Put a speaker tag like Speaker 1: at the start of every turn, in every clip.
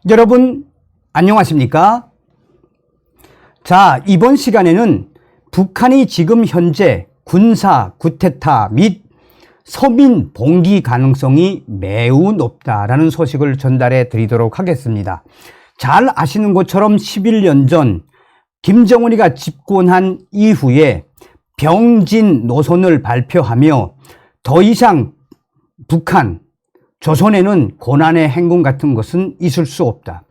Speaker 1: 여러분 안녕하십니까? 자, 이번 시간에는 북한이 지금 현재 군사 쿠데타 및 서민 봉기 가능성이 매우 높다라는 소식을 전달해 드리도록 하겠습니다. 잘 아시는 것처럼 11년 전 김정은이가 집권한 이후에 병진 노선을 발표하며 더 이상 북한, 조선에는 고난의 행군 같은 것은 있을 수 없다.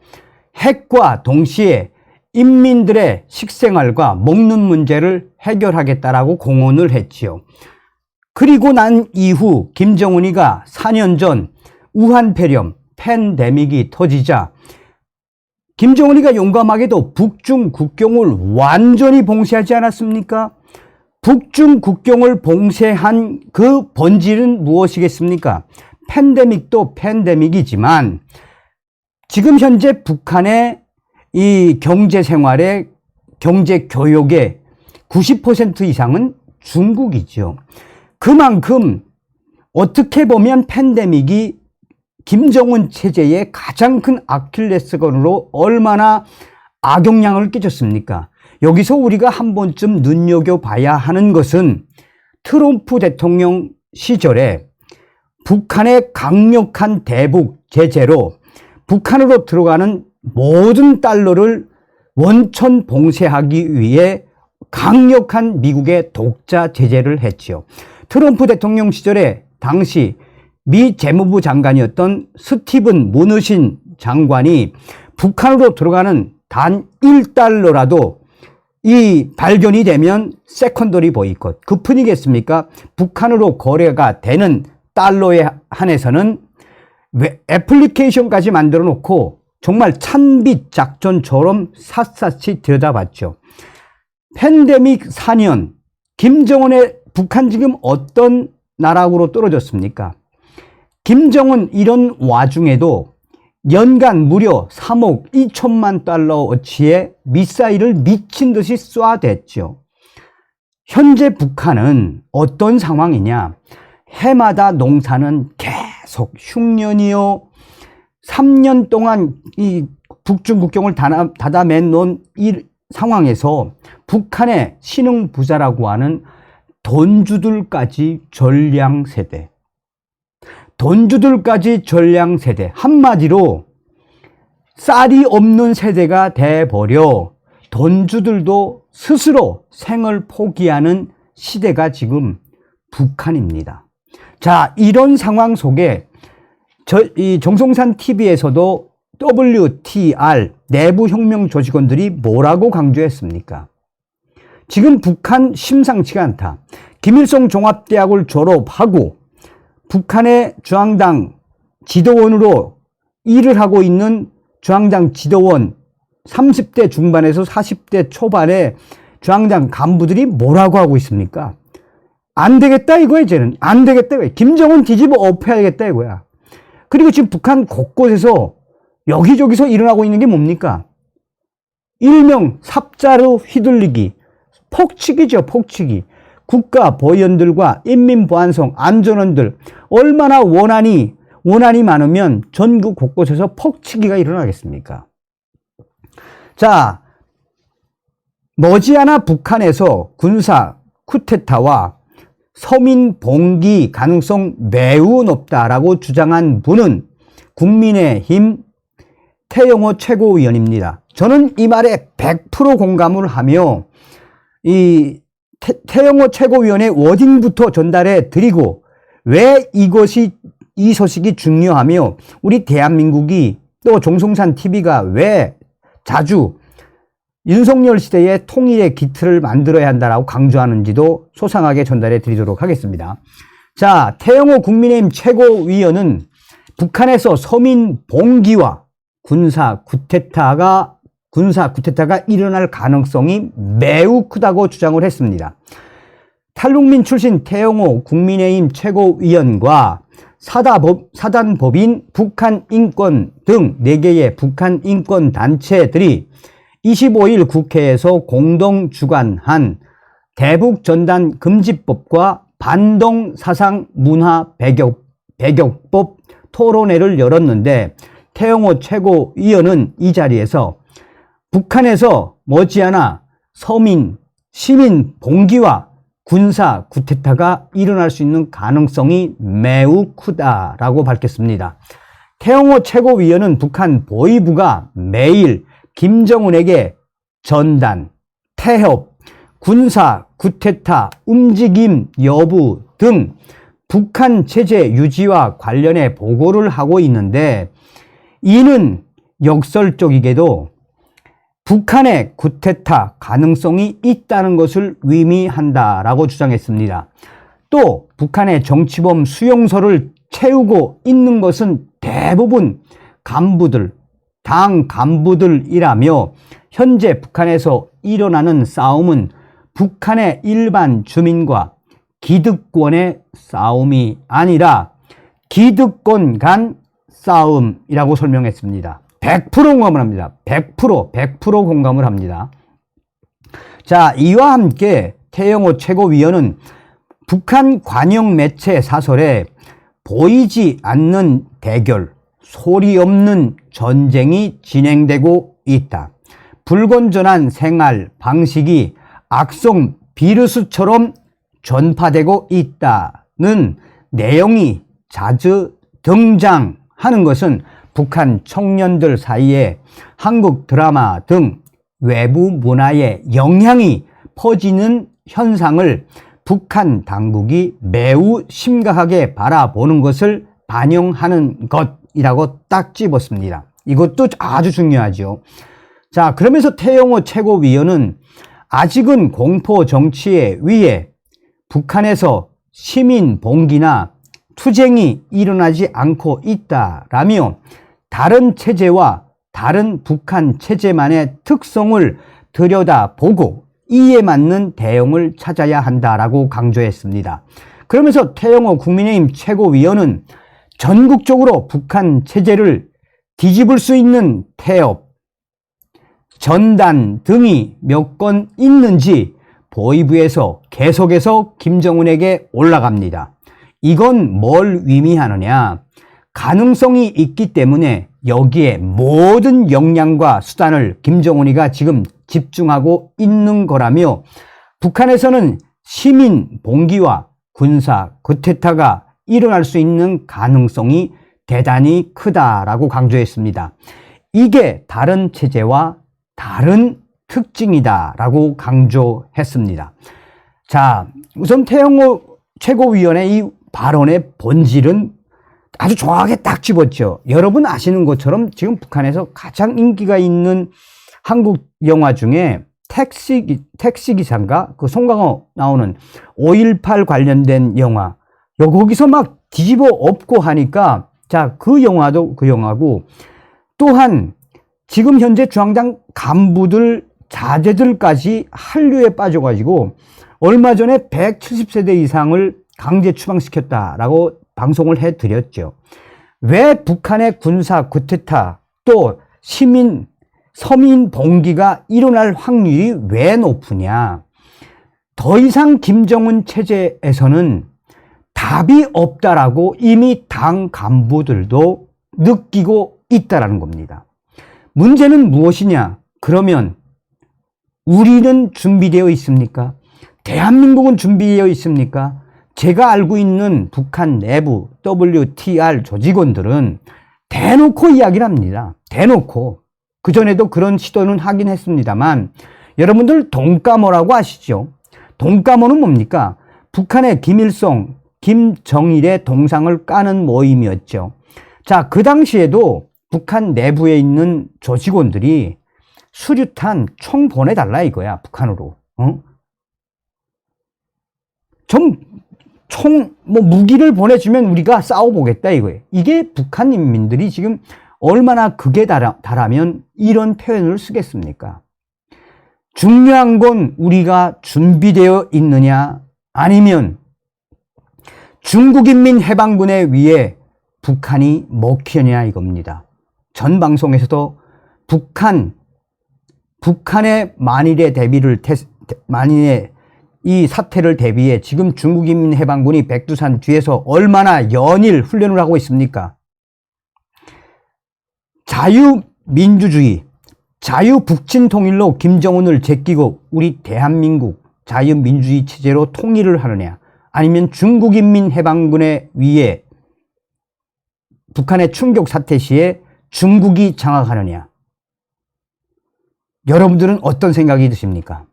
Speaker 1: 핵과 동시에 인민들의 식생활과 먹는 문제를 해결하겠다라고 공언을 했지요. 그리고 난 이후 김정은이가 4년 전 우한폐렴 팬데믹이 터지자 김정은이가 용감하게도 북중 국경을 완전히 봉쇄하지 않았습니까? 북중 국경을 봉쇄한 그 본질은 무엇이겠습니까? 팬데믹도 팬데믹이지만 지금 현재 북한의 이 경제 생활의 경제 교역의 90% 이상은 중국이죠. 그만큼 어떻게 보면 팬데믹이 김정은 체제의 가장 큰 아킬레스건으로 얼마나 악영향을 끼쳤습니까? 여기서 우리가 한 번쯤 눈여겨봐야 하는 것은 트럼프 대통령 시절에 북한의 강력한 대북 제재로 북한으로 들어가는 모든 달러를 원천 봉쇄하기 위해 강력한 미국의 독자 제재를 했지요. 트럼프 대통령 시절에 당시 미 재무부 장관이었던 스티븐 무누신 장관이 북한으로 들어가는 단 1달러라도 이 발견이 되면 세컨더리 보이콧, 그 뿐이겠습니까? 북한으로 거래가 되는 달러에 한해서는 애플리케이션까지 만들어 놓고 정말 찬빛 작전처럼 샅샅이 들여다봤죠. 팬데믹 4년, 김정은의 북한 지금 어떤 나락으로 떨어졌습니까? 김정은 이런 와중에도 연간 무려 3억 2천만 달러어치의 미사일을 미친 듯이 쏴댔죠. 현재 북한은 어떤 상황이냐? 해마다 농사는 계속 흉년이요. 3년 동안 이 북중 국경을 닫아맨 놓은 이 상황에서 북한의 신흥부자라고 하는 돈주들까지 전량세대. 돈주들까지 전량세대. 한마디로 쌀이 없는 세대가 돼버려 돈주들도 스스로 생을 포기하는 시대가 지금 북한입니다. 자, 이런 상황 속에 이 정성산 TV에서도 WTR 내부혁명 조직원들이 뭐라고 강조했습니까? 지금 북한 심상치가 않다. 김일성 종합대학을 졸업하고 북한의 중앙당 지도원으로 일을 하고 있는 중앙당 지도원 30대 중반에서 40대 초반의 중앙당 간부들이 뭐라고 하고 있습니까? 안 되겠다 이거야. 이제는 안 되겠다 이거야. 김정은 뒤집어 엎어야겠다 이거야. 그리고 지금 북한 곳곳에서 여기저기서 일어나고 있는 게 뭡니까? 일명 삽자루 휘둘리기, 폭치기죠. 폭치기. 국가 보위원들과 인민보안성 안전원들 얼마나 원한이 많으면 전국 곳곳에서 폭치기가 일어나겠습니까? 자, 머지않아 북한에서 군사 쿠데타와 서민 봉기 가능성 매우 높다라고 주장한 분은 국민의힘 태영호 최고위원입니다. 저는 이 말에 100% 공감을 하며 이 태영호 최고위원의 워딩부터 전달해 드리고 왜 이 소식이 중요하며 우리 대한민국이 또 정성산 TV가 왜 자주 윤석열 시대의 통일의 기틀을 만들어야 한다라고 강조하는지도 소상하게 전달해 드리도록 하겠습니다. 자, 태영호 국민의힘 최고위원은 북한에서 서민 봉기와 군사 쿠데타가 일어날 가능성이 매우 크다고 주장을 했습니다. 탈북민 출신 태영호 국민의힘 최고위원과 사단법인 북한인권 등 4개의 북한 인권 단체들이 25일 국회에서 공동 주관한 대북전단 금지법과 반동 사상 문화 배격법 토론회를 열었는데 태영호 최고위원은 이 자리에서 북한에서 머지않아 시민 봉기와 군사 쿠데타가 일어날 수 있는 가능성이 매우 크다라고 밝혔습니다. 태영호 최고위원은 북한 보위부가 매일 김정은에게 전단, 태협, 군사 쿠데타 움직임 여부 등 북한 체제 유지와 관련해 보고를 하고 있는데, 이는 역설적이게도 북한의 쿠데타 가능성이 있다는 것을 의미한다라고 주장했습니다. 또 북한의 정치범 수용소를 채우고 있는 것은 대부분 당 간부들이라며, 현재 북한에서 일어나는 싸움은 북한의 일반 주민과 기득권의 싸움이 아니라 기득권 간 싸움이라고 설명했습니다. 100% 공감을 합니다. 100% 공감을 합니다. 자, 이와 함께 태영호 최고위원은 북한 관영 매체 사설에 보이지 않는 대결, 소리 없는 전쟁이 진행되고 있다. 불건전한 생활 방식이 악성 비루스처럼 전파되고 있다는 내용이 자주 등장하는 것은 북한 청년들 사이에 한국 드라마 등 외부 문화의 영향이 퍼지는 현상을 북한 당국이 매우 심각하게 바라보는 것을 반영하는 것이라고 딱 집었습니다. 이것도 아주 중요하죠. 자, 그러면서 태영호 최고위원은 아직은 공포 정치에 의해 북한에서 시민 봉기나 투쟁이 일어나지 않고 있다라며, 다른 체제와 다른 북한 체제만의 특성을 들여다보고 이에 맞는 대응을 찾아야 한다라고 강조했습니다. 그러면서 태영호 국민의힘 최고위원은 전국적으로 북한 체제를 뒤집을 수 있는 태업, 전단 등이 몇 건 있는지 보위부에서 계속해서 김정은에게 올라갑니다. 이건 뭘 의미하느냐? 가능성이 있기 때문에 여기에 모든 역량과 수단을 김정은이가 지금 집중하고 있는 거라며, 북한에서는 시민 봉기와 군사 쿠데타가 일어날 수 있는 가능성이 대단히 크다라고 강조했습니다. 이게 다른 체제와 다른 특징이다라고 강조했습니다. 자, 우선 태영호 최고위원의 이 발언의 본질은 아주 정확하게 딱 집었죠. 여러분 아시는 것처럼 지금 북한에서 가장 인기가 있는 한국 영화 중에 택시기사인가? 그 송강호 나오는 5.18 관련된 영화. 거기서 막 뒤집어 엎고 하니까, 자, 그 영화도 그 영화고, 또한 지금 현재 중앙당 간부들, 자제들까지 한류에 빠져가지고 얼마 전에 170세대 이상을 강제 추방시켰다라고 방송을 해드렸죠. 왜 북한의 군사 쿠데타 또 서민 봉기가 일어날 확률이 왜 높으냐? 더 이상 김정은 체제에서는 답이 없다라고 이미 당 간부들도 느끼고 있다라는 겁니다. 문제는 무엇이냐? 그러면 우리는 준비되어 있습니까? 대한민국은 준비되어 있습니까? 제가 알고 있는 북한 내부 WTR 조직원들은 대놓고 이야기를 합니다. 대놓고. 그전에도 그런 시도는 하긴 했습니다만, 여러분들 동까모라고 아시죠? 동까모는 뭡니까? 북한의 김일성, 김정일의 동상을 까는 모임이었죠. 자, 그 당시에도 북한 내부에 있는 조직원들이 수류탄 총 보내달라 이거야, 북한으로. 무기를 보내주면 우리가 싸워보겠다 이거예요. 이게 북한 인민들이 지금 얼마나 극에 달하면 이런 표현을 쓰겠습니까? 중요한 건 우리가 준비되어 있느냐, 아니면 중국인민해방군에 의해 북한이 먹히느냐 이겁니다. 전 방송에서도 북한의 만일의 이 사태를 대비해 지금 중국인민해방군이 백두산 뒤에서 얼마나 연일 훈련을 하고 있습니까? 자유민주주의, 자유북친 통일로 김정은을 제끼고 우리 대한민국 자유민주주의 체제로 통일을 하느냐, 아니면 중국인민해방군에 의해 북한의 충격 사태 시에 중국이 장악하느냐. 여러분들은 어떤 생각이 드십니까?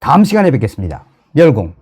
Speaker 1: 다음 시간에 뵙겠습니다. 열공.